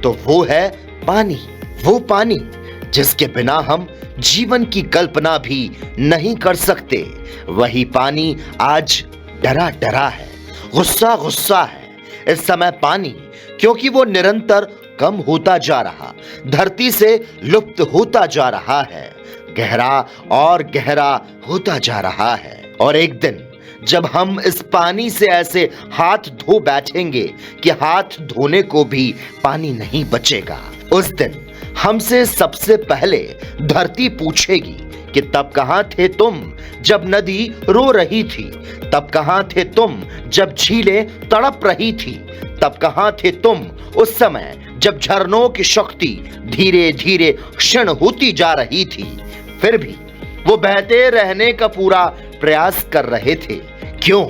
तो वो है पानी। वो पानी जिसके बिना हम जीवन की कल्पना भी नहीं कर सकते। वही पानी आज डरा डरा है, गुस्सा गुस्सा है इस समय पानी, क्योंकि वो निरंतर कम होता जा रहा, धरती से लुप्त होता जा रहा है, गहरा और गहरा होता जा रहा है। और एक दिन जब हम इस पानी से ऐसे हाथ धो बैठेंगे कि हाथ धोने को भी पानी नहीं बचेगा, उस दिन हमसे सबसे पहले धरती पूछेगी कि तब कहां थे तुम जब नदी रो रही थी, तब कहां थे तुम जब झीलें तड़प रही थी, तब कहां थे तुम उस समय जब झरनों की शक्ति धीरे धीरे क्षीण होती जा रही थी, फिर भी वो बहते रहने का पूरा प्रयास कर रहे थे। क्यों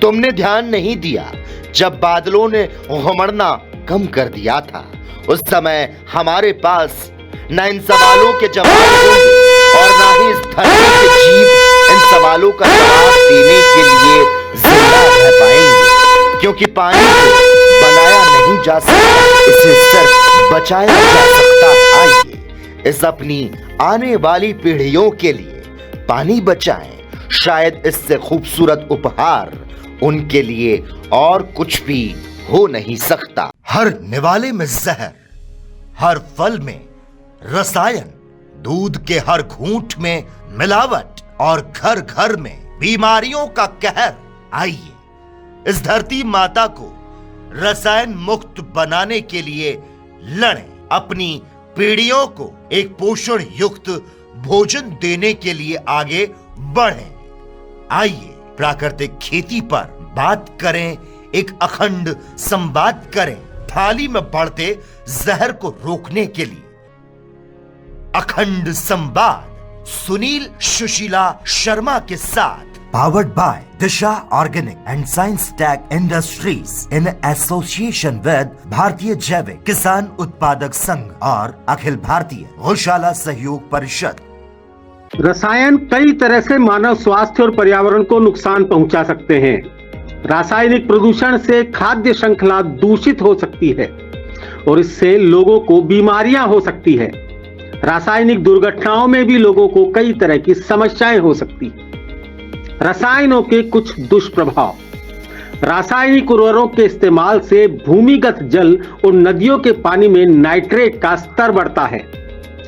तुमने ध्यान नहीं दिया जब बादलों ने घुमड़ना कम कर दिया था? उस समय हमारे पास न इन सवालों के जवाब होंगे और ना ही इस धरती के जीव इन सवालों का जवाब देने के लिए जिंदा रह पाएंगे, क्योंकि पानी को बनाया नहीं जा सकता, इसे सिर्फ बचाया जा सकता है। आइए इस अपनी आने वाली पीढ़ियों के लिए पानी बचाएं। शायद इससे खूबसूरत उपहार उनके लिए और कुछ भी हो नहीं सकता। हर निवाले में जहर, हर फल में रसायन, दूध के हर घूंट में मिलावट और घर घर में बीमारियों का कहर। आइए इस धरती माता को रसायन मुक्त बनाने के लिए लड़ें, अपनी पीढ़ियों को एक पोषण युक्त भोजन देने के लिए आगे बढ़ें। आइए प्राकृतिक खेती पर बात करें, एक अखंड संवाद करें, थाली में बढ़ते जहर को रोकने के लिए। अखंड संवाद सुनील सुशीला शर्मा के साथ, powered by Disha organic and science tech industries in association with Bharatiya Jaivik किसान उत्पादक संघ और अखिल भारतीय गौशाला सहयोग परिषद। रसायन कई तरह से मानव स्वास्थ्य और पर्यावरण को नुकसान पहुंचा सकते हैं। रासायनिक प्रदूषण से खाद्य श्रृंखला दूषित हो सकती है और इससे लोगों को बीमारियां हो सकती है। रासायनिक दुर्घटनाओं में भी लोगों को कई तरह की समस्याएं हो सकती हैं। रसायनों के कुछ दुष्प्रभाव। रासायनिक उर्वरकों के इस्तेमाल से भूमिगत जल और नदियों के पानी में नाइट्रेट का स्तर बढ़ता है।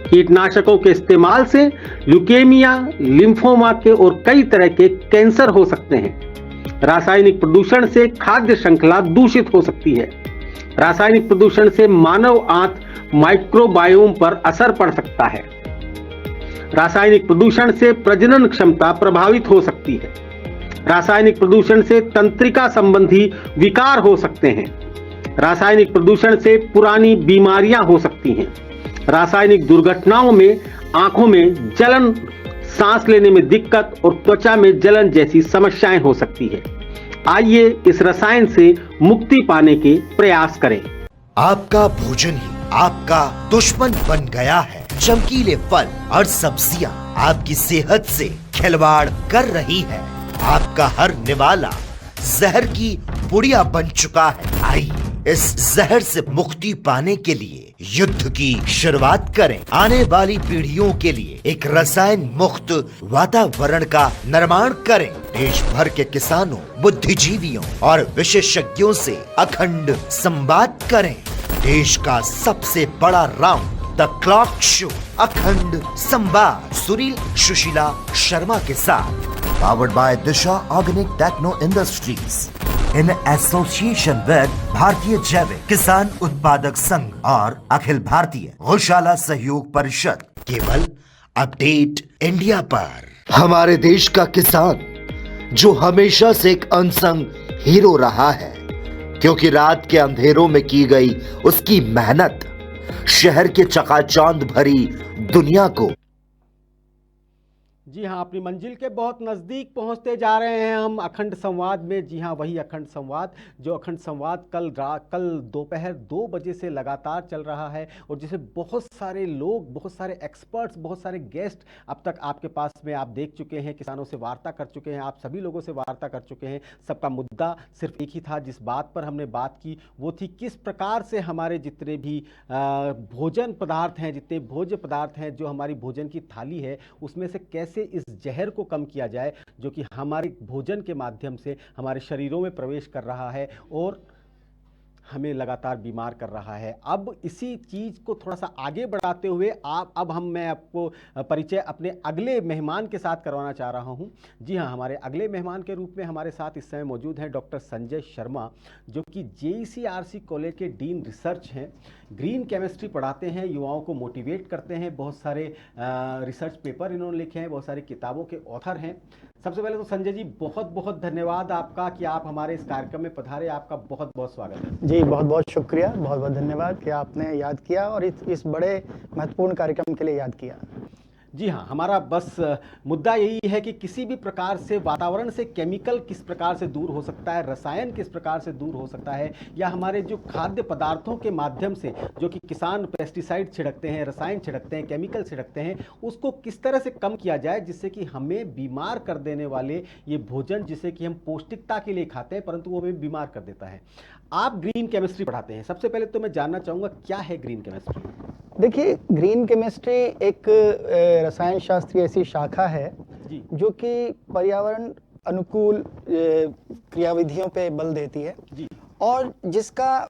कीटनाशकों के इस्तेमाल से ल्यूकेमिया, लिम्फोमा के और कई तरह के कैंसर हो सकते हैं। रासायनिक प्रदूषण से खाद्य श्रृंखला दूषित हो सकती है। रासायनिक प्रदूषण से मानव आंत माइक्रोबायोम पर असर पड़ सकता है। रासायनिक प्रदूषण से प्रजनन क्षमता प्रभावित हो सकती है। रासायनिक प्रदूषण से तंत्रिका संबंधी विकार हो सकते हैं। रासायनिक प्रदूषण से पुरानी बीमारियां हो सकती हैं। रासायनिक दुर्घटनाओं में आंखों में जलन, सांस लेने में दिक्कत और त्वचा में जलन जैसी समस्याएं हो सकती है। आइए इस रसायन से मुक्ति पाने के प्रयास करें। आपका भोजन ही आपका दुश्मन बन गया है। चमकीले फल और सब्जियां आपकी सेहत से खिलवाड़ कर रही है। आपका हर निवाला जहर की पुड़िया बन चुका है। आइए इस जहर से मुक्ति पाने के लिए युद्ध की शुरुआत करें। आने वाली पीढ़ियों के लिए एक रसायन मुक्त वातावरण का निर्माण करें। देश भर के किसानों, बुद्धिजीवियों और विशेषज्ञों से अखंड संवाद करें। देश का सबसे बड़ा राउंड द क्लॉक शो, अखंड संवाद सुनील सुशीला शर्मा के साथ, powered by Disha organic techno industries in association with Bharatiya Jaivik किसान उत्पादक संघ और अखिल भारतीय गौशाला सहयोग परिषद। केवल अपडेट इंडिया पर। हमारे देश का किसान जो हमेशा से एक अनसंग हीरो रहा है, क्योंकि रात के अंधेरों में की गई उसकी मेहनत शहर के चकाचौंध भरी दुनिया को जी हाँ, अपनी मंजिल के बहुत नज़दीक पहुंचते जा रहे हैं हम अखंड संवाद में। जी हाँ, वही अखंड संवाद जो अखंड संवाद कल दोपहर 2 बजे से लगातार चल रहा है और जिसे बहुत सारे लोग, बहुत सारे एक्सपर्ट्स, बहुत सारे गेस्ट अब तक आपके पास में आप देख चुके हैं, किसानों से वार्ता कर चुके हैं, आप सभी लोगों से वार्ता कर चुके हैं। सबका मुद्दा सिर्फ एक ही था, जिस बात पर हमने बात की वो थी किस प्रकार से हमारे जितने भी भोजन पदार्थ हैं, जितने भोज्य पदार्थ हैं, जो हमारी भोजन की थाली है, उसमें से कैसे इस जहर को कम किया जाए जो कि हमारे भोजन के माध्यम से हमारे शरीरों में प्रवेश कर रहा है और हमें लगातार बीमार कर रहा है। अब इसी चीज़ को थोड़ा सा आगे बढ़ाते हुए मैं आपको परिचय अपने अगले मेहमान के साथ करवाना चाह रहा हूं। जी हां, हमारे अगले मेहमान के रूप में हमारे साथ इस समय मौजूद हैं डॉक्टर संजय शर्मा, जो कि JEC कॉलेज के डीन रिसर्च हैं। ग्रीन केमिस्ट्री पढ़ाते हैं, युवाओं को मोटिवेट करते हैं, बहुत सारे रिसर्च पेपर इन्होंने लिखे हैं, बहुत सारी किताबों के ऑथर हैं। सबसे पहले तो संजय जी, बहुत बहुत धन्यवाद आपका कि आप हमारे इस कार्यक्रम में पधारे। आपका बहुत बहुत स्वागत है। जी, बहुत बहुत शुक्रिया, बहुत बहुत धन्यवाद कि आपने याद किया और इस बड़े महत्वपूर्ण कार्यक्रम के लिए याद किया। जी हाँ, हमारा बस मुद्दा यही है कि किसी भी प्रकार से वातावरण से केमिकल किस प्रकार से दूर हो सकता है, रसायन किस प्रकार से दूर हो सकता है, या हमारे जो खाद्य पदार्थों के माध्यम से जो कि किसान पेस्टिसाइड छिड़कते हैं, रसायन छिड़कते हैं, केमिकल छिड़कते हैं, उसको किस तरह से कम किया जाए जिससे कि हमें बीमार कर देने वाले ये भोजन, जिसे कि हम पौष्टिकता के लिए खाते हैं परंतु वो हमें बीमार कर देता है। आप ग्रीन केमिस्ट्री पढ़ाते हैं, सबसे पहले तो मैं जानना चाहूँगा क्या है ग्रीन केमिस्ट्री? देखिए, ग्रीन केमिस्ट्री एक रसायन शास्त्र की ऐसी शाखा है जी, जो कि पर्यावरण अनुकूल क्रियाविधियों पे बल देती है जी, और जिसका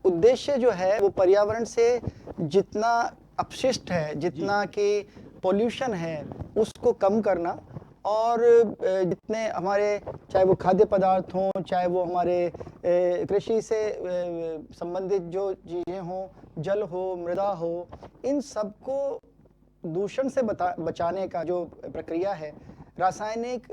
उद्देश्य जो है वो पर्यावरण से जितना अपशिष्ट है, जितना कि पोल्यूशन है, उसको कम करना और जितने हमारे, चाहे वो खाद्य पदार्थ हों, चाहे वो हमारे कृषि से संबंधित जो चीज़ें हों, जल हो, मृदा हो, इन सबको दूषण से बचाने का जो प्रक्रिया है, रासायनिक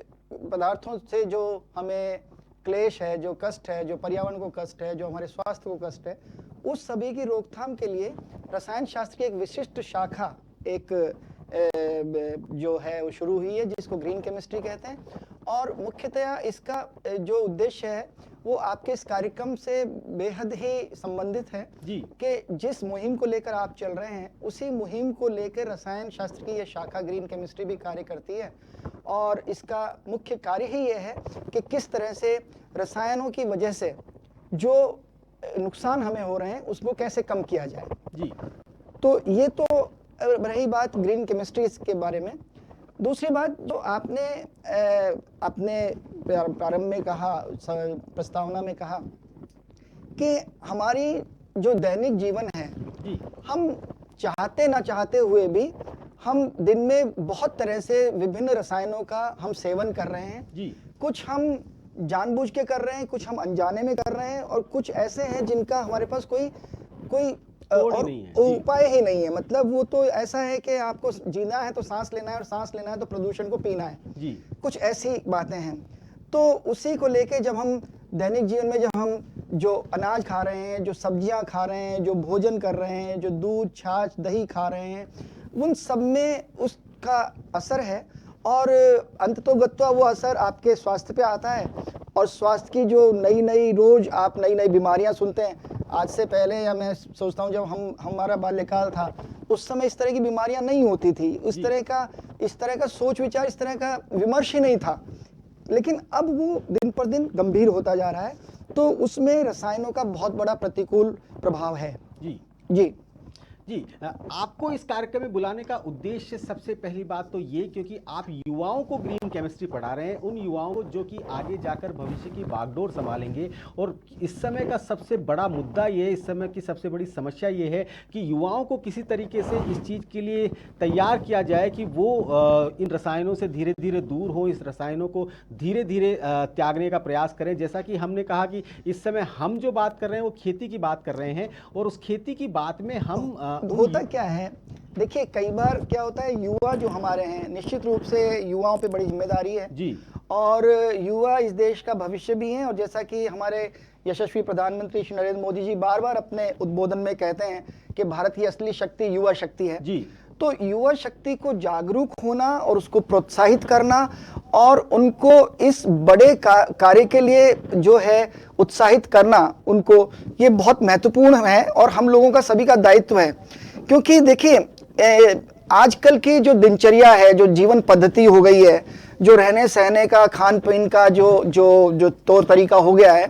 पदार्थों से जो हमें क्लेश है, जो कष्ट है, जो पर्यावरण को कष्ट है, जो हमारे स्वास्थ्य को कष्ट है, उस सभी की रोकथाम के लिए रसायन शास्त्र की एक विशिष्ट शाखा एक जो है वो शुरू हुई है, जिसको ग्रीन केमिस्ट्री कहते हैं। और मुख्यतया इसका जो उद्देश्य है वो आपके इस कार्यक्रम से बेहद ही संबंधित है जी, कि जिस मुहिम को लेकर आप चल रहे हैं, उसी मुहिम को लेकर रसायन शास्त्र की ये शाखा ग्रीन केमिस्ट्री भी कार्य करती है। और इसका मुख्य कार्य ही ये है कि किस तरह से रसायनों की वजह से जो नुकसान हमें हो रहे हैं उसको कैसे कम किया जाए। जी, तो ये तो रही बात ग्रीन केमिस्ट्री के बारे में। दूसरी बात जो आपने अपने प्रारंभ में कहा, प्रस्तावना में कहा कि हमारी जो दैनिक जीवन है, जी, हम चाहते ना चाहते हुए भी हम दिन में बहुत तरह से विभिन्न रसायनों का हम सेवन कर रहे हैं। जी, कुछ हम जानबूझ के कर रहे हैं, कुछ हम अनजाने में कर रहे हैं और कुछ ऐसे हैं जिनका हमारे पास कोई तोड़ ही नहीं है। जी, उपाय ही नहीं है। मतलब वो तो ऐसा है कि आपको जीना है तो सांस लेना है और सांस लेना है तो प्रदूषण को पीना है। जी, कुछ ऐसी बातें हैं। तो उसी को लेके जब हम दैनिक जीवन में जब हम जो अनाज खा रहे हैं, जो सब्जियां खा रहे हैं, जो भोजन कर रहे हैं, जो दूध, छाछ, दही खा रहे हैं, उन सब में उसका असर है और अंततोगत्वा वो असर आपके स्वास्थ्य पे आता है। और स्वास्थ्य की जो नई रोज आप नई बीमारियां सुनते हैं। आज से पहले, या मैं सोचता हूँ जब हमारा बाल्यकाल था, उस समय इस तरह की बीमारियां नहीं होती थी, इस तरह का सोच विचार, इस तरह का विमर्श ही नहीं था। लेकिन अब वो दिन पर दिन गंभीर होता जा रहा है, तो उसमें रसायनों का बहुत बड़ा प्रतिकूल प्रभाव है। जी, जी जी, आपको इस कार्यक्रम में बुलाने का उद्देश्य सबसे पहली बात तो ये, क्योंकि आप युवाओं को ग्रीन केमिस्ट्री पढ़ा रहे हैं, उन युवाओं को जो कि आगे जाकर भविष्य की बागडोर संभालेंगे। और इस समय का सबसे बड़ा मुद्दा ये, इस समय की सबसे बड़ी समस्या ये है कि युवाओं को किसी तरीके से इस चीज़ के लिए तैयार किया जाए कि वो इन रसायनों से धीरे धीरे दूर हो, इस रसायनों को धीरे धीरे त्यागने का प्रयास करें। जैसा कि हमने कहा कि इस समय हम जो बात कर रहे हैं वो खेती की बात कर रहे हैं, और उस खेती की बात में हम होता क्या है, देखिए कई बार क्या होता है, युवा जो हमारे हैं, निश्चित रूप से युवाओं पे बड़ी जिम्मेदारी है जी, और युवा इस देश का भविष्य भी हैं। और जैसा कि हमारे यशस्वी प्रधानमंत्री श्री नरेंद्र मोदी जी बार बार अपने उद्बोधन में कहते हैं कि भारत की असली शक्ति युवा शक्ति है। जी, तो युवा शक्ति को जागरूक होना और उसको प्रोत्साहित करना और उनको इस बड़े कार्य के लिए जो है उत्साहित करना, उनको, ये बहुत महत्वपूर्ण है और हम लोगों का सभी का दायित्व है। क्योंकि देखिए आजकल की जो दिनचर्या है, जो जीवन पद्धति हो गई है, जो रहने सहने का, खान पीन का जो तौर तरीका हो गया है,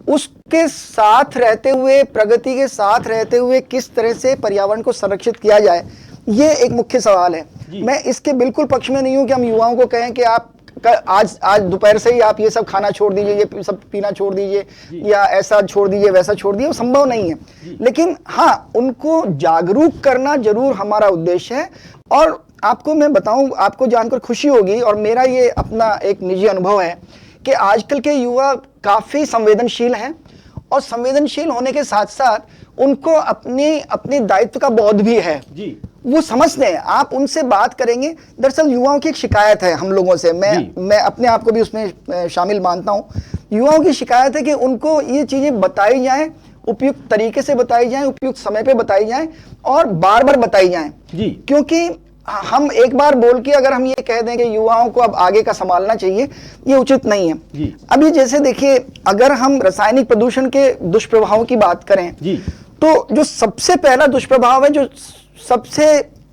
उसके साथ रहते हुए, प्रगति के साथ रहते हुए किस तरह से पर्यावरण को संरक्षित किया जाए, ये एक मुख्य सवाल है। मैं इसके बिल्कुल पक्ष में नहीं हूं कि हम युवाओं को कहें कि आप आज दोपहर से ही आप ये सब खाना छोड़ दीजिए, ये सब पीना छोड़ दीजिए, या ऐसा छोड़ दीजिए, वैसा छोड़ दीजिए, वो संभव नहीं है। लेकिन हाँ, उनको जागरूक करना जरूर हमारा उद्देश्य है। और आपको मैं बताऊं, आपको जानकर खुशी होगी, और मेरा ये अपना एक निजी अनुभव है कि आजकल के युवा काफी संवेदनशील हैं, और संवेदनशील होने के साथ साथ उनको अपने दायित्व का बोध भी है जी। वो समझते हैं, आप उनसे बात करेंगे। दरअसल युवाओं की एक शिकायत है हम लोगों से, मैं अपने आप को भी उसमें शामिल मानता हूं। युवाओं की शिकायत है कि उनको ये चीजें बताई जाएं, उपयुक्त तरीके से बताई जाएं, उपयुक्त समय पे बताई जाएं और बार बार बताई जाएं जी। क्योंकि हम एक बार बोल के अगर हम ये कह दें कि युवाओं को अब आगे का संभालना चाहिए, ये उचित नहीं है जी। अभी जैसे देखिए, अगर हम रासायनिक प्रदूषण के दुष्प्रभावों की बात करें जी, तो जो सबसे पहला दुष्प्रभाव है, जो सबसे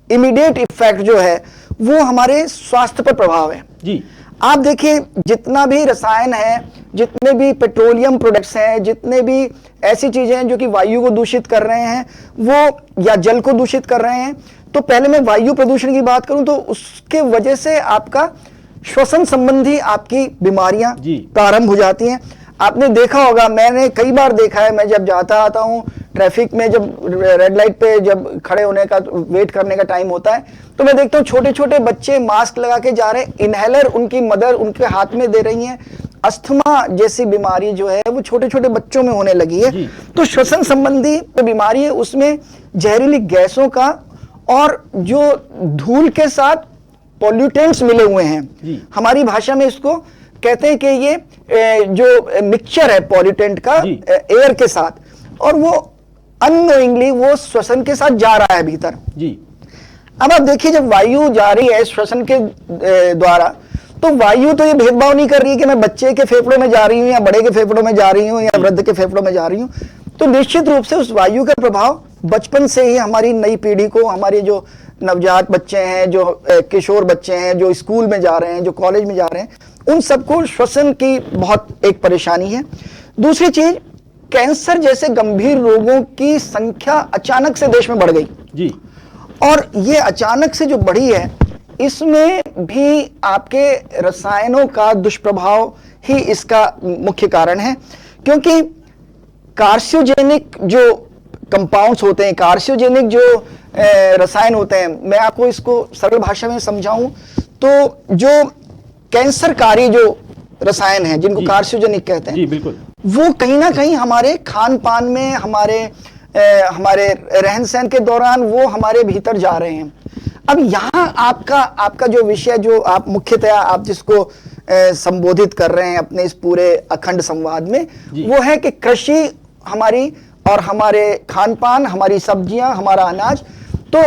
इमीडिएट इफेक्ट जो है, वो हमारे स्वास्थ्य पर प्रभाव है जी। आप देखिए, जितना भी रसायन है, जितने भी पेट्रोलियम प्रोडक्ट्स हैं, जितने भी ऐसी चीजें हैं जो कि वायु को दूषित कर रहे हैं, वो या जल को दूषित कर रहे हैं, तो पहले मैं वायु प्रदूषण की बात करूं तो उसके वजह से आपका श्वसन संबंधी आपकी बीमारियां प्रारंभ हो जाती हैं। आपने देखा होगा, मैंने कई बार देखा है, मैं जब जाता आता हूं ट्रैफिक में, जब रेड लाइट पे जब खड़े होने का, वेट करने का टाइम होता है, तो मैं देखता हूं छोटे छोटे बच्चे मास्क लगा के जा रहे हैं, इनहेलर उनकी मदर उनके हाथ में दे रही हैं। अस्थमा जैसी बीमारी जो है वो छोटे छोटे बच्चों में होने लगी है। तो श्वसन संबंधी बीमारी है, उसमें जहरीली गैसों का और जो धूल के साथ पॉल्यूटेंट्स मिले हुए हैं, हमारी भाषा में इसको कहते हैं कि ये जो मिक्सचर है पॉल्यूटेंट का एयर के साथ, और वो अननोइंगली वो श्वसन के साथ जा रहा है भीतर जी। अब आप देखिए, जब वायु जा रही है श्वसन के द्वारा, तो वायु तो ये भेदभाव नहीं कर रही है कि मैं बच्चे के फेफड़ों में जा रही हूं या बड़े के फेफड़ों में जा रही हूं या वृद्ध के फेफड़ों में जा रही हूं। तो निश्चित रूप से उस वायु का प्रभाव बचपन से ही हमारी नई पीढ़ी को, हमारे जो नवजात बच्चे हैं, जो किशोर बच्चे हैं, जो स्कूल में जा रहे हैं, जो कॉलेज में जा रहे हैं, उन सबको श्वसन की बहुत एक परेशानी है। दूसरी चीज, कैंसर जैसे गंभीर रोगों की संख्या अचानक से देश में बढ़ गई जी। और ये अचानक से जो बढ़ी है, इसमें भी आपके रसायनों का दुष्प्रभाव ही इसका मुख्य कारण है। क्योंकि कार्सियोजेनिक जो कंपाउंड्स होते हैं, कार्सियोजेनिक जो रसायन होते हैं, मैं आपको इसको सरल भाषा में समझाऊं तो जो कैंसरकारी जो रसायन हैं, जिनको कार्सियोजेनिक कहते हैं जी, बिल्कुल, वो कहीं ना कहीं हमारे खान पान में, हमारे रहन सहन के दौरान वो हमारे भीतर जा रहे हैं। अब यहाँ आपका जो विषय, जो आप मुख्यतया आप जिसको संबोधित कर रहे हैं अपने इस पूरे अखंड संवाद में, वो है कि कृषि हमारी और हमारे खान पान, हमारी सब्जियां, हमारा अनाज, तो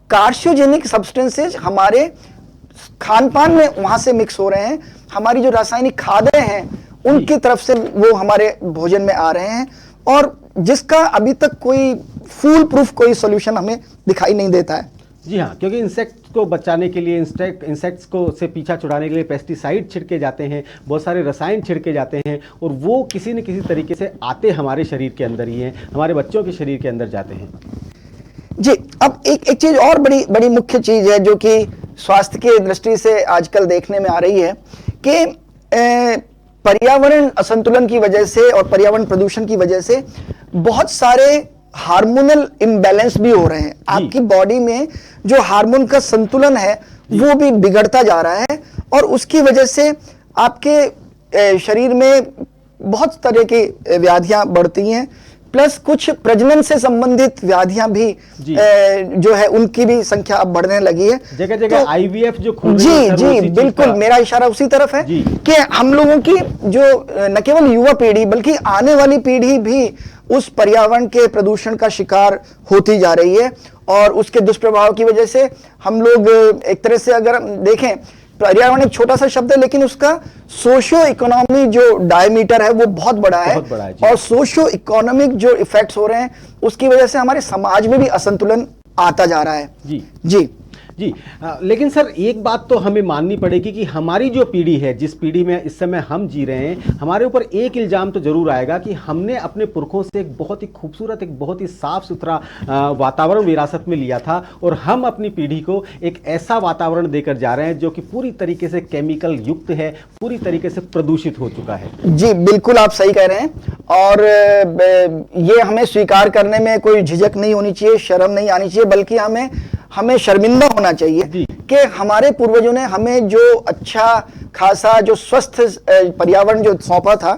कार्सियोजेनिक सब्सटेंसेज हमारे खान पान में वहां से मिक्स हो रहे हैं। हमारी जो रासायनिक खादें हैं उनकी तरफ से वो हमारे भोजन में आ रहे हैं, और जिसका अभी तक कोई फूल प्रूफ कोई सॉल्यूशन हमें दिखाई नहीं देता है जी। हाँ, क्योंकि इंसेक्ट को बचाने के लिए, इंसेक्ट्स को से पीछा छुड़ाने के लिए पेस्टिसाइड छिड़के जाते हैं, बहुत सारे रसायन छिड़के जाते हैं, और वो किसी न किसी तरीके से आते हमारे शरीर के अंदर ही हैं, हमारे बच्चों के शरीर के अंदर जाते हैं जी। अब एक चीज और बड़ी मुख्य चीज है जो कि स्वास्थ्य की दृष्टि से आजकल देखने में आ रही है कि पर्यावरण असंतुलन की वजह से और पर्यावरण प्रदूषण की वजह से बहुत सारे हार्मोनल इम्बैलेंस भी हो रहे हैं। आपकी बॉडी में जो हार्मोन का संतुलन है वो भी बिगड़ता जा रहा है, और उसकी वजह से आपके शरीर में बहुत तरह की व्याधियां बढ़ती हैं। प्लस कुछ प्रजनन से संबंधित व्याधियां भी जो है उनकी भी संख्या अब बढ़ने लगी है। जगह जगह आईवीएफ जो खुल रही जी है, जी बिल्कुल, मेरा इशारा उसी तरफ है कि हम लोगों की जो न केवल युवा पीढ़ी बल्कि आने वाली पीढ़ी भी उस पर्यावरण के प्रदूषण का शिकार होती जा रही है, और उसके दुष्प्रभाव की वजह से हम लोग एक तरह से अगर देखें, पर्यावरण एक छोटा सा शब्द है लेकिन उसका सोशियो इकोनॉमी जो डायमीटर है वो बहुत बड़ा है, और सोशियो इकोनॉमिक जो इफेक्ट्स हो रहे हैं उसकी वजह से हमारे समाज में भी असंतुलन आता जा रहा है। जी जी जी। लेकिन सर एक बात तो हमें माननी पड़ेगी कि हमारी जो पीढ़ी है, जिस पीढ़ी में इस समय हम जी रहे हैं, हमारे ऊपर एक इल्जाम तो जरूर आएगा कि हमने अपने पुरखों से एक बहुत ही खूबसूरत, एक बहुत ही साफ सुथरा वातावरण विरासत में लिया था, और हम अपनी पीढ़ी को एक ऐसा वातावरण देकर जा रहे हैं जो कि पूरी तरीके से केमिकल युक्त है, पूरी तरीके से प्रदूषित हो चुका है। जी बिल्कुल, आप सही कह रहे हैं, और ये हमें स्वीकार करने में कोई झिझक नहीं होनी चाहिए, शर्म नहीं आनी चाहिए, बल्कि हमें शर्मिंदा होना चाहिए कि हमारे पूर्वजों ने हमें जो अच्छा खासा जो स्वस्थ पर्यावरण जो सौंपा था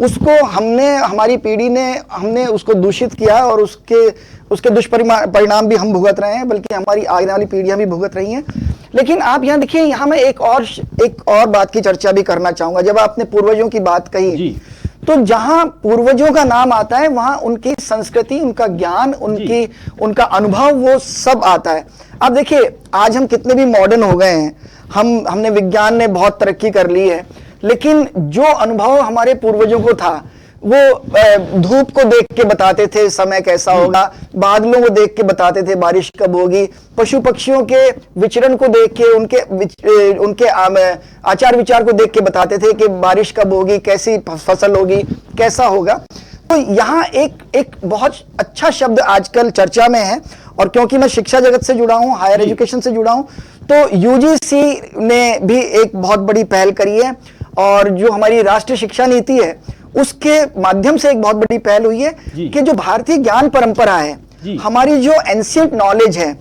उसको हमारी पीढ़ी ने हमने उसको दूषित किया, और उसके दुष्परिणाम भी हम भुगत रहे हैं, बल्कि हमारी आने वाली पीढ़ियां भी भुगत रही हैं। लेकिन आप यहाँ देखिए, यहाँ मैं एक और बात की चर्चा भी करना चाहूंगा। जब आपने पूर्वजों की बात कही, तो जहां पूर्वजों का नाम आता है वहां उनकी संस्कृति, उनका ज्ञान, उनका अनुभव, वो सब आता है। अब देखिए, आज हम कितने भी मॉडर्न हो गए हैं, हमने विज्ञान ने बहुत तरक्की कर ली है, लेकिन जो अनुभव हमारे पूर्वजों को था, वो धूप को देख के बताते थे समय कैसा होगा, बादलों को देख के बताते थे बारिश कब होगी, पशु पक्षियों के विचरण को देख के, उनके आचार विचार को देख के बताते थे कि बारिश कब होगी, कैसी फसल होगी, कैसा होगा। तो यहाँ एक बहुत अच्छा शब्द आजकल चर्चा में है, और क्योंकि मैं शिक्षा जगत से जुड़ा हूँ, हायर एजुकेशन से जुड़ा हूँ, तो यूजीसी ने भी एक बहुत बड़ी पहल करी है, और जो हमारी राष्ट्रीय शिक्षा नीति है उसके माध्यम से एक बहुत बड़ी पहल हुई है कि जो भारतीय ज्ञान परंपरा है, हमारी जो एंशिएंट नॉलेज है,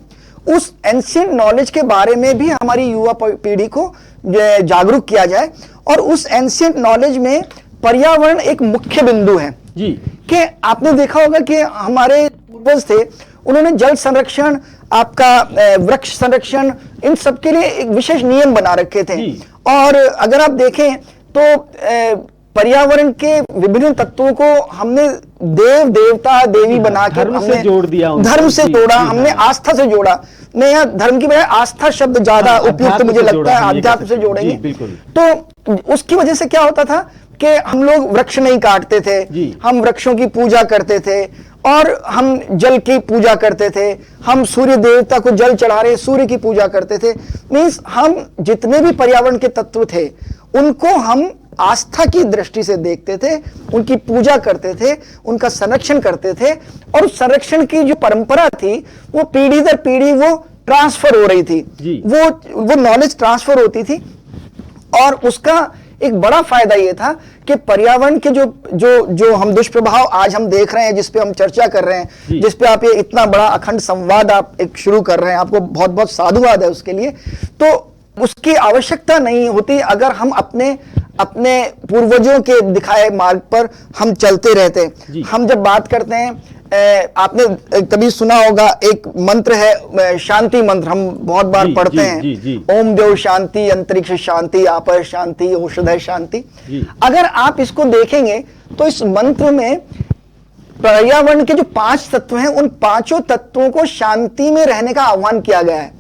उस एंशिएंट नॉलेज के बारे में भी हमारी युवा पीढ़ी को जागरूक किया जाए, और उस एंशिएंट नॉलेज में पर्यावरण एक मुख्य बिंदु है। कि आपने देखा होगा कि हमारे पूर्वज थे, उन्होंने जल संरक्षण, आपका वृक्ष संरक्षण, इन सब के लिए एक विशेष नियम बना रखे थे। और अगर आप देखें तो पर्यावरण के विभिन्न तत्वों को हमने देव देवता देवी बना के हमने जोड़ दिया, धर्म से जोड़ा, हमने आस्था से जोड़ा। मैं यहाँ धर्म की बजाय आस्था शब्द ज्यादा उपयुक्त मुझे लगता है, अध्यात्म से जोड़ेंगे। तो उसकी वजह से क्या होता था कि हम लोग वृक्ष नहीं काटते थे, हम वृक्षों की पूजा करते थे, और हम जल की पूजा करते थे, हम सूर्य देवता को जल चढ़ा रहे सूर्य की पूजा करते थे। मीन्स हम जितने भी पर्यावरण के तत्व थे उनको हम आस्था की दृष्टि से देखते थे, उनकी पूजा करते थे, उनका संरक्षण करते थे, और उस संरक्षण की जो परंपरा थी वो पीढ़ी दर पीढ़ी वो ट्रांसफर हो रही थी, वो नॉलेज ट्रांसफर होती थी। और उसका एक बड़ा फायदा ये था कि पर्यावरण के जो हम दुष्प्रभाव आज हम देख रहे हैं, जिस पे हम चर्चा कर रहे हैं, जिस पे आप ये इतना बड़ा अखंड संवाद आप एक शुरू कर रहे हैं, आपको बहुत बहुत साधुवाद है उसके लिए। तो उसकी आवश्यकता नहीं होती अगर हम अपने पूर्वजों के दिखाए मार्ग पर हम चलते रहते। हम जब बात करते हैं, आपने कभी सुना होगा एक मंत्र है, शांति मंत्र, हम बहुत बार पढ़ते हैं, ओम देव शांति, अंतरिक्ष शांति, आप शांति, औषधय शांति। अगर आप इसको देखेंगे तो इस मंत्र में पर्यावरण के जो 5 तत्व हैं, उन 5 तत्वों को शांति में रहने का आह्वान किया गया है।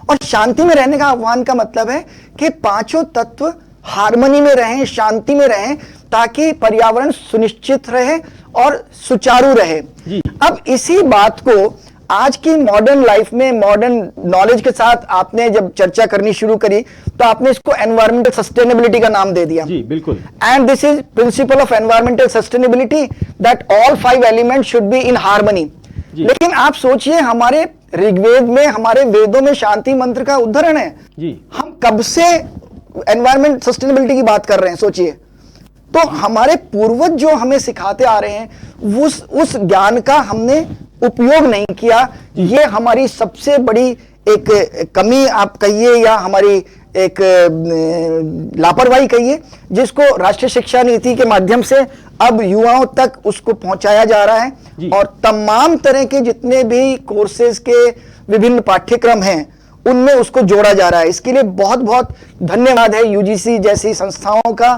और शांति में रहने का आह्वान का मतलब है कि 5 तत्व हार्मनी में रहें, शांति में रहें, ताकि पर्यावरण सुनिश्चित रहे और सुचारू रहे। अब इसी बात को आज की मॉडर्न लाइफ में, मॉडर्न नॉलेज के साथ आपने जब चर्चा करनी शुरू करी, तो आपने इसको एनवायरमेंटल सस्टेनेबिलिटी का नाम दे दिया। बिल्कुल। And this is principle of environmental sustainability, that all 5 elements should be in harmony. लेकिन आप सोचिए, हमारे ऋग्वेद में, हमारे वेदों में शांति मंत्र का उदाहरण है। हम कब से एनवायरमेंट सस्टेनेबिलिटी की बात कर रहे हैं, सोचिए। तो हमारे पूर्वज जो हमें सिखाते आ रहे हैं, उस ज्ञान का हमने उपयोग नहीं किया। ये हमारी सबसे बड़ी एक कमी आप कहिए, या हमारी एक लापरवाही कहिए, जिसको राष्ट्रीय शिक्षा नीति के माध्यम से अब युवाओं तक उसको पहुंचाया जा रहा है और तमाम तरह के जितने भी कोर्सेज के विभिन्न पाठ्यक्रम हैं उनमें उसको जोड़ा जा रहा है। इसके लिए बहुत बहुत धन्यवाद है यूजीसी जैसी संस्थाओं का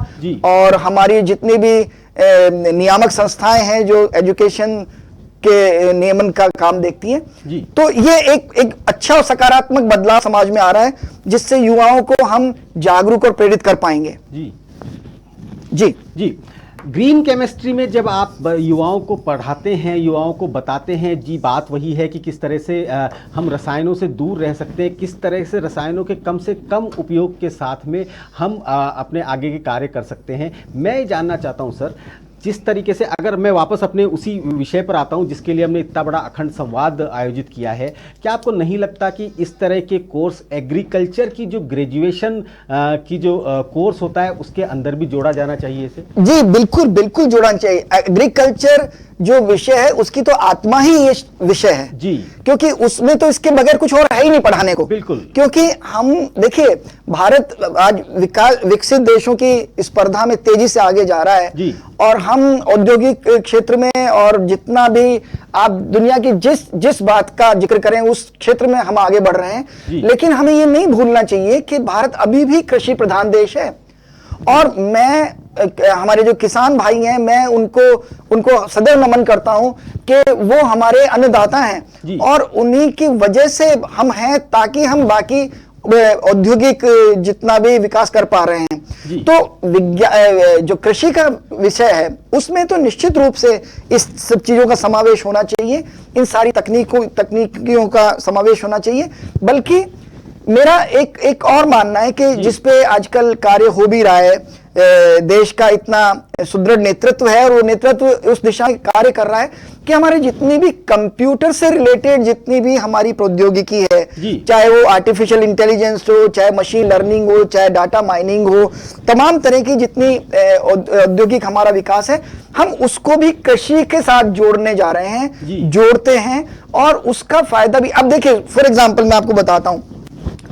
और हमारी जितनी भी नियामक संस्थाएं हैं जो एजुकेशन के नियमन का काम देखती हैं। तो ये एक अच्छा और सकारात्मक बदलाव समाज में आ रहा है जिससे युवाओं को हम जागरूक और प्रेरित कर पाएंगे। जी ग्रीन केमिस्ट्री में जब आप युवाओं को पढ़ाते हैं, युवाओं को बताते हैं, जी बात वही है कि किस तरह से हम रसायनों से दूर रह सकते हैं, किस तरह से रसायनों के कम से कम उपयोग के साथ में हम अपने आगे के कार्य कर सकते हैं। मैं ये जानना चाहता हूं सर, जिस तरीके से अगर मैं वापस अपने उसी विषय पर आता हूं जिसके लिए हमने इतना बड़ा अखंड संवाद आयोजित किया है, क्या आपको नहीं लगता कि इस तरह के कोर्स एग्रीकल्चर की जो ग्रेजुएशन की जो कोर्स होता है उसके अंदर भी जोड़ा जाना चाहिए इसे? जी बिल्कुल बिल्कुल जोड़ना चाहिए। एग्रीकल्चर जो विषय है उसकी तो आत्मा ही ये विषय है जी, क्योंकि उसमें तो इसके बगैर कुछ और है ही नहीं पढ़ाने को। बिल्कुल, क्योंकि हम देखिए भारत आज विकसित देशों की स्पर्धा में तेजी से आगे जा रहा है जी। और हम औद्योगिक क्षेत्र में और जितना भी आप दुनिया की जिस बात का जिक्र करें उस क्षेत्र में हम आगे बढ़ रहे हैं, लेकिन हमें ये नहीं भूलना चाहिए कि भारत अभी भी कृषि प्रधान देश है। और मैं हमारे जो किसान भाई हैं मैं उनको सदैव नमन करता हूं कि वो हमारे अन्नदाता हैं और उन्हीं की वजह से हम हैं ताकि हम बाकी औद्योगिक जितना भी विकास कर पा रहे हैं। तो जो कृषि का विषय है उसमें तो निश्चित रूप से इस सब चीजों का समावेश होना चाहिए, इन सारी तकनीकियों का समावेश होना चाहिए। बल्कि मेरा एक और मानना है कि जिस पे आजकल कार्य हो भी रहा है, देश का इतना सुदृढ़ नेतृत्व है और वो नेतृत्व उस दिशा में कार्य कर रहा है कि हमारे जितनी भी कंप्यूटर से रिलेटेड जितनी भी हमारी प्रौद्योगिकी है, चाहे वो आर्टिफिशियल इंटेलिजेंस हो, चाहे मशीन लर्निंग हो, चाहे डाटा माइनिंग हो, तमाम तरह की जितनी औद्योगिक हमारा विकास है हम उसको भी कृषि के साथ जोड़ने जा रहे हैं, जोड़ते हैं और उसका फायदा भी। अब देखिए फॉर एग्जाम्पल मैं आपको बताता हूं,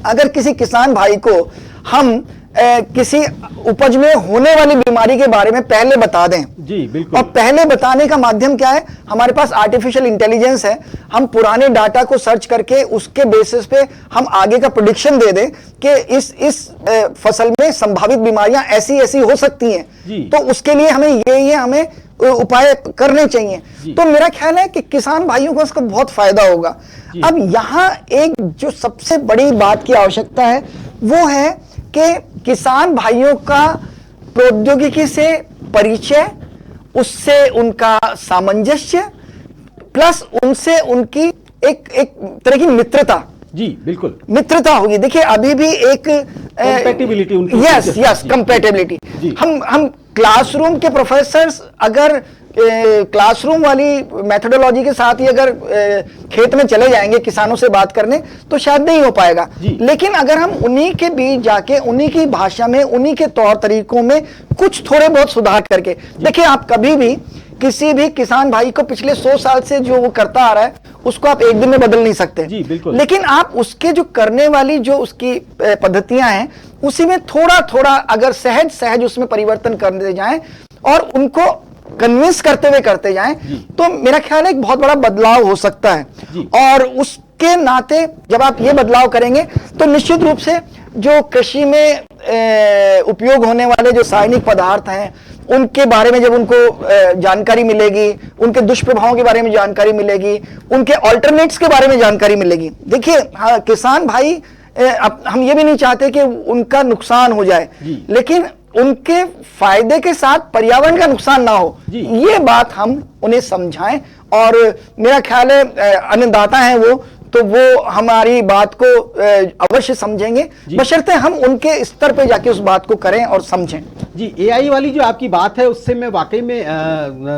अगर किसी किसान भाई को हम किसी उपज में होने वाली बीमारी के बारे में पहले बता दें, जी बिल्कुल, और पहले बताने का माध्यम क्या है, हमारे पास आर्टिफिशियल इंटेलिजेंस है, हम पुराने डाटा को सर्च करके उसके बेसिस पे हम आगे का प्रेडिक्शन दे दें कि इस फसल में संभावित बीमारियां ऐसी हो सकती हैं, तो उसके लिए हमें ये हमें उपाय करने चाहिए। तो मेरा ख्याल है कि किसान भाइयों को इसका बहुत फायदा होगा। अब यहां एक जो सबसे बड़ी बात की आवश्यकता है वो है कि किसान भाइयों का प्रौद्योगिकी से परिचय, उससे उनका सामंजस्य, प्लस उनसे उनकी एक तरह की मित्रता, जी बिल्कुल मित्रता होगी। देखिए अभी भी एक कंपैटिबिलिटी उनकी, यस कंपैटिबिलिटी। हम क्लासरूम के प्रोफेसर्स अगर क्लासरूम वाली मेथोडोलॉजी के साथ ही अगर खेत में चले जाएंगे किसानों से बात करने तो शायद नहीं हो पाएगा, लेकिन अगर हम उन्हीं के बीच जाके उन्हीं की भाषा में उन्हीं के तौर तरीकों में कुछ थोड़े बहुत सुधार करके, देखिए आप कभी भी किसी भी किसान भाई को पिछले 100 साल से जो वो करता आ रहा है उसको आप एक दिन में बदल नहीं सकते, जी बिल्कुल, लेकिन आप उसके जो करने वाली जो उसकी पद्धतियां हैं उसी में थोड़ा थोड़ा अगर सहज उसमें परिवर्तन करते जाएं और उनको कन्विंस करते जाएं तो मेरा ख्याल है एक बहुत बड़ा बदलाव हो सकता है। और उसके नाते जब आप ये बदलाव करेंगे तो निश्चित रूप से जो कृषि में उपयोग होने वाले जो रासायनिक पदार्थ हैं उनके बारे में जब उनको जानकारी मिलेगी, उनके दुष्प्रभावों के बारे में जानकारी मिलेगी, उनके ऑल्टरनेट्स के बारे में जानकारी मिलेगी। देखिए हाँ, किसान भाई अब हम ये भी नहीं चाहते कि उनका नुकसान हो जाए, लेकिन उनके फायदे के साथ पर्यावरण का नुकसान ना हो, ये बात हम उन्हें समझाएं। और मेरा ख्याल है अन्नदाता हैं वो, तो वो हमारी बात को अवश्य समझेंगे, बशर्ते हम उनके स्तर पे जाके उस बात को करें और समझें। जी, एआई वाली जो आपकी बात है उससे मैं वाकई में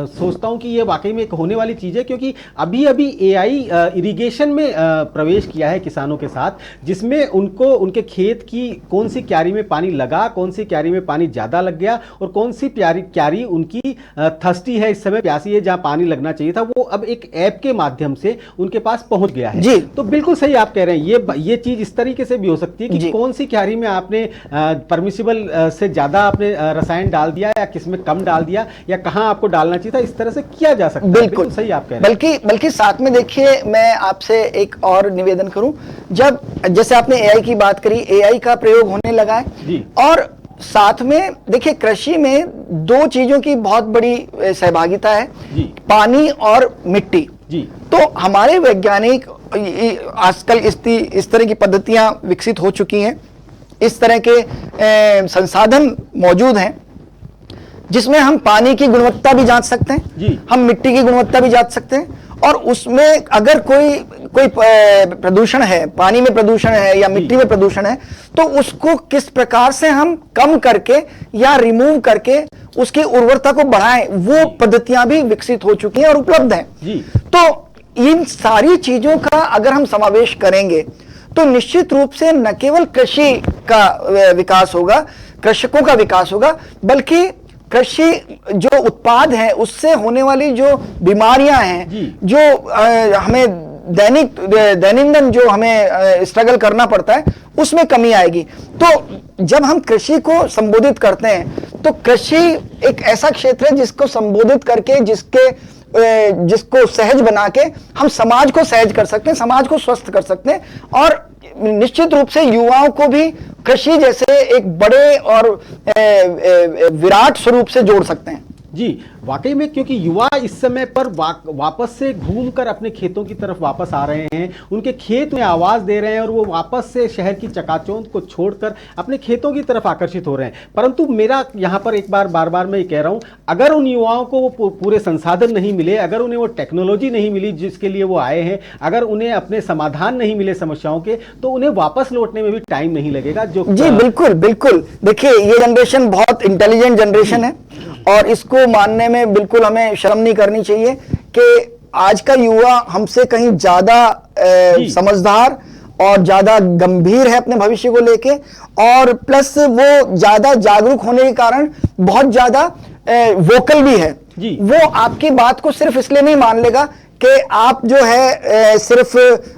सोचता हूं कि ये वाकई में एक होने वाली चीज़ है, क्योंकि अभी अभी एआई इरिगेशन में प्रवेश किया है किसानों के साथ, जिसमें उनको उनके खेत की कौन सी क्यारी में पानी लगा, कौन सी क्यारी में पानी ज़्यादा लग गया और कौन सी क्यारी उनकी थर्स्टी है, इस समय प्यासी है, जहाँ पानी लगना चाहिए था, वो अब एक ऐप के माध्यम से उनके पास पहुंच गया है। जी। तो बिल्कुल सही आप कह रहे हैं, ये चीज़ इस तरीके से भी हो सकती है कि कौन सी क्यारी में आपने परमिसिबल से ज़्यादा आपने रसायन डाल दिया या किसमें कम डाल दिया या कहां आपको डालना चाहिए था, इस तरह से किया जा सकता है। बिल्कुल सही आप कह रहे हैं। बल्कि साथ में देखिए, मैं आपसे एक और निवेदन करूं, जब जैसे आपने एआई की बात करी, एआई का प्रयोग होने लगा है जी। और साथ में देखिए कृषि में दो चीजों की बहुत बड़ी सहभागिता है जी। पानी और मिट्टी जी। तो हमारे वैज्ञानिक आजकल इस तरह की पद्धतियां विकसित हो चुकी हैं, इस तरह के संसाधन मौजूद हैं जिसमें हम पानी की गुणवत्ता भी जांच सकते हैं जी। हम मिट्टी की गुणवत्ता भी जांच सकते हैं, और उसमें अगर कोई प्रदूषण है, पानी में प्रदूषण है या मिट्टी में प्रदूषण है, तो उसको किस प्रकार से हम कम करके या रिमूव करके उसकी उर्वरता को बढ़ाएं, वो पद्धतियां भी विकसित हो चुकी हैं और उपलब्ध हैं जी। तो इन सारी चीजों का अगर हम समावेश करेंगे तो निश्चित रूप से न केवल कृषि का विकास होगा, कृषकों का विकास होगा, बल्कि कृषि जो उत्पाद है उससे होने वाली जो बीमारियां हैं, जो हमें दैनिक जो हमें स्ट्रगल करना पड़ता है, उसमें कमी आएगी। तो जब हम कृषि को संबोधित करते हैं तो कृषि एक ऐसा क्षेत्र है जिसको संबोधित करके, जिसको सहज बना के हम समाज को सहज कर सकते हैं, समाज को स्वस्थ कर सकते हैं, और निश्चित रूप से युवाओं को भी कृषि जैसे एक बड़े और विराट स्वरूप से जोड़ सकते हैं। जी, वाकई में, क्योंकि युवा इस समय पर वापस से घूमकर अपने खेतों की तरफ वापस आ रहे हैं, उनके खेत में आवाज दे रहे हैं और वो वापस से शहर की चकाचौंध को छोड़कर अपने खेतों की तरफ आकर्षित हो रहे हैं। परंतु मेरा यहाँ पर बार बार मैं ये कह रहा हूँ, अगर उन युवाओं को वो पूरे संसाधन नहीं मिले, अगर उन्हें वो टेक्नोलॉजी नहीं मिली जिसके लिए वो आए हैं, अगर उन्हें अपने समाधान नहीं मिले समस्याओं के, तो उन्हें वापस लौटने में भी टाइम नहीं लगेगा। जो जी बिल्कुल बिल्कुल, देखिए ये जनरेशन बहुत इंटेलिजेंट जनरेशन है और इसको मानने में बिल्कुल हमें शर्म नहीं करनी चाहिए कि आज का युवा हमसे कहीं ज्यादा समझदार और ज्यादा गंभीर है अपने भविष्य को लेके, और प्लस वो ज्यादा जागरूक होने के कारण बहुत ज्यादा वोकल भी है। वो आपकी बात को सिर्फ इसलिए नहीं मान लेगा कि आप जो है सिर्फ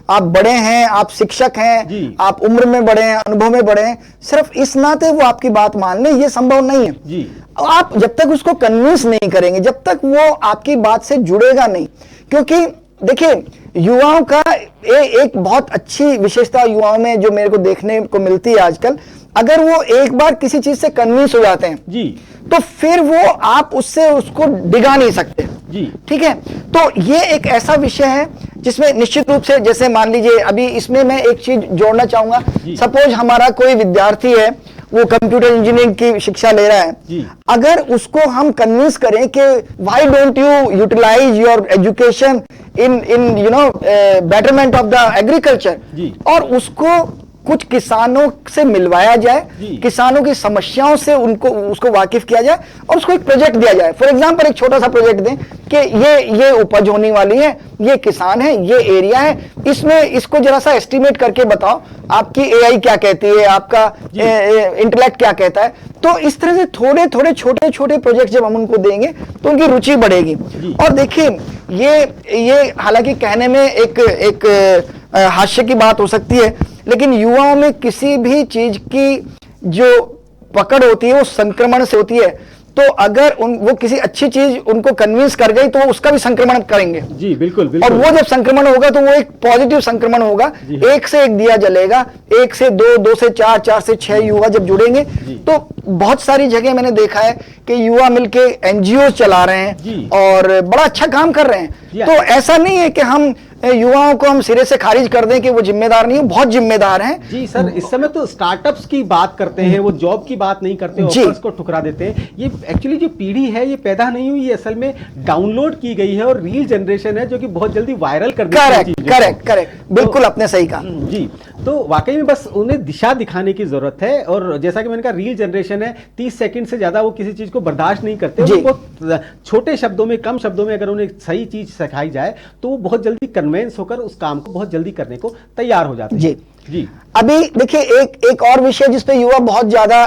आप बड़े हैं, आप शिक्षक हैं, आप उम्र में बड़े हैं, अनुभव में बड़े हैं, सिर्फ इस नाते वो आपकी बात मान ले, ये संभव नहीं है जी। आप जब तक उसको कन्विंस नहीं करेंगे, जब तक वो आपकी बात से जुड़ेगा नहीं, क्योंकि देखिए युवाओं का एक बहुत अच्छी विशेषता युवाओं में जो मेरे को देखने को मिलती है आजकल, अगर वो एक बार किसी चीज से कन्विंस हो जाते हैं जी, तो फिर वो आप उसको डिगा नहीं सकते जी। ठीक है, तो ये एक ऐसा विषय है जिसमें निश्चित रूप से, जैसे मान लीजिए अभी इसमें मैं एक चीज जोड़ना चाहूंगा, सपोज हमारा कोई विद्यार्थी है, वो कंप्यूटर इंजीनियरिंग की शिक्षा ले रहा है, अगर उसको हम कन्विंस करें कि why don't you utilise your education in you know betterment of the agriculture, और उसको कुछ किसानों से मिलवाया जाए, किसानों की समस्याओं से उसको वाकिफ किया जाए और उसको एक प्रोजेक्ट दिया जाए। फॉर एग्जांपल एक छोटा सा प्रोजेक्ट दें कि ये उपज होने वाली है, ये किसान है, ये एरिया है, इसमें इसको जरा सा एस्टिमेट करके बताओ, आपकी एआई क्या कहती है, आपका इंटेलेक्ट क्या कहता है। तो इस तरह से थोड़े थोड़े छोटे छोटे प्रोजेक्ट जब हम उनको देंगे तो उनकी रुचि बढ़ेगी। और देखिए ये हालांकि कहने में एक हास्य की बात हो सकती है, लेकिन युवाओं में किसी भी चीज की जो पकड़ होती है वो संक्रमण से होती है। तो अगर वो किसी अच्छी चीज उनको कन्विंस कर गई तो वो उसका भी संक्रमण करेंगे जी। बिल्कुल बिल्कुल। और वो जब संक्रमण होगा तो वो एक पॉजिटिव संक्रमण होगा, एक से एक दिया जलेगा, एक से दो, दो से चार, चार से छह युवा जब जुड़ेंगे तो बहुत सारी जगह मैंने देखा है कि युवा मिलके एनजीओ चला रहे हैं और बड़ा अच्छा काम कर रहे हैं। तो ऐसा नहीं है कि हम युवाओं को हम सिरे से खारिज कर दें कि वो जिम्मेदार नहीं है, बहुत जिम्मेदार हैं जी। सर इस समय तो स्टार्टअप्स की बात करते हैं, वो जॉब की बात नहीं करते, ऑफर्स को ठुकरा देते हैं। ये एक्चुअली जो पीढ़ी है ये पैदा नहीं हुई, ये असल में डाउनलोड की गई है और रील जनरेशन है जो कि बहुत जल्दी वायरल कर देती है। करेक्ट, बिल्कुल आपने सही कहा जी। तो वाकई में बस उन्हें दिशा दिखाने की जरूरत है। और जैसा कि मैंने कहा, रील जनरेशन है, 30 सेकंड से ज्यादा वो किसी चीज को बर्दाश्त नहीं करते। जी। बहुत छोटे शब्दों में, कम शब्दों में अगर उन्हें सही चीज सिखाई जाए तो वो बहुत जल्दी कन्वेंस होकर उस काम को बहुत जल्दी करने को तैयार हो जाते हैं। जी जी। अभी देखिए एक और विषय जिस पे युवा बहुत ज्यादा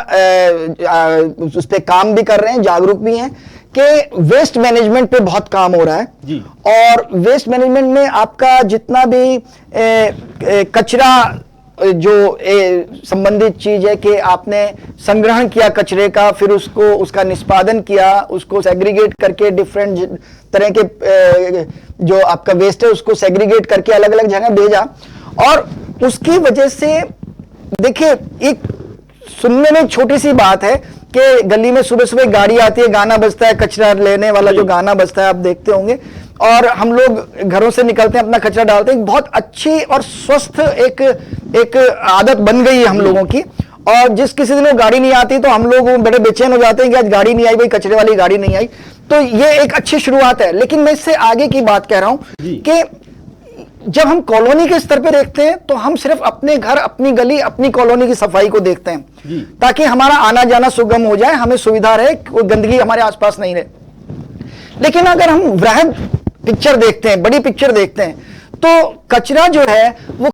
उस पे काम भी कर रहे हैं, जागरूक भी हैं, कि वेस्ट मैनेजमेंट पे बहुत काम हो रहा है जी। और वेस्ट मैनेजमेंट में आपका जितना भी कचरा जो संबंधित चीज है कि आपने संग्रहण किया कचरे का, फिर उसका निष्पादन किया, उसको सेग्रीगेट करके डिफरेंट तरह के जो आपका वेस्ट है उसको सेग्रीगेट करके अलग अलग जगह भेजा, और उसकी वजह से देखिए एक सुनने में छोटी सी बात है कि गली में सुबह सुबह गाड़ी आती है, गाना बजता है, कचरा लेने वाला जो गाना बजता है आप देखते होंगे, और हम लोग घरों से निकलते हैं, अपना कचरा डालते हैं। बहुत अच्छी और स्वस्थ एक आदत बन गई है हम लोगों की। और जिस किसी दिन वो गाड़ी नहीं आती तो हम लोग बड़े बेचैन हो जाते हैं कि आज गाड़ी नहीं आई, भाई कचरे वाली गाड़ी नहीं आई। तो ये एक अच्छी शुरुआत है, लेकिन मैं इससे आगे की बात कह रहा हूं कि जब हम कॉलोनी के स्तर पे देखते हैं तो हम सिर्फ अपने घर, अपनी गली, अपनी कॉलोनी की सफाई को देखते हैं ताकि हमारा आना जाना सुगम हो जाए, हमें सुविधा रहे, कोई गंदगी हमारे आसपास नहीं रहे। लेकिन अगर हम वृहद पिक्चर देखते हैं, बड़ी पिक्चर देखते हैं, तो कचरा जो है वो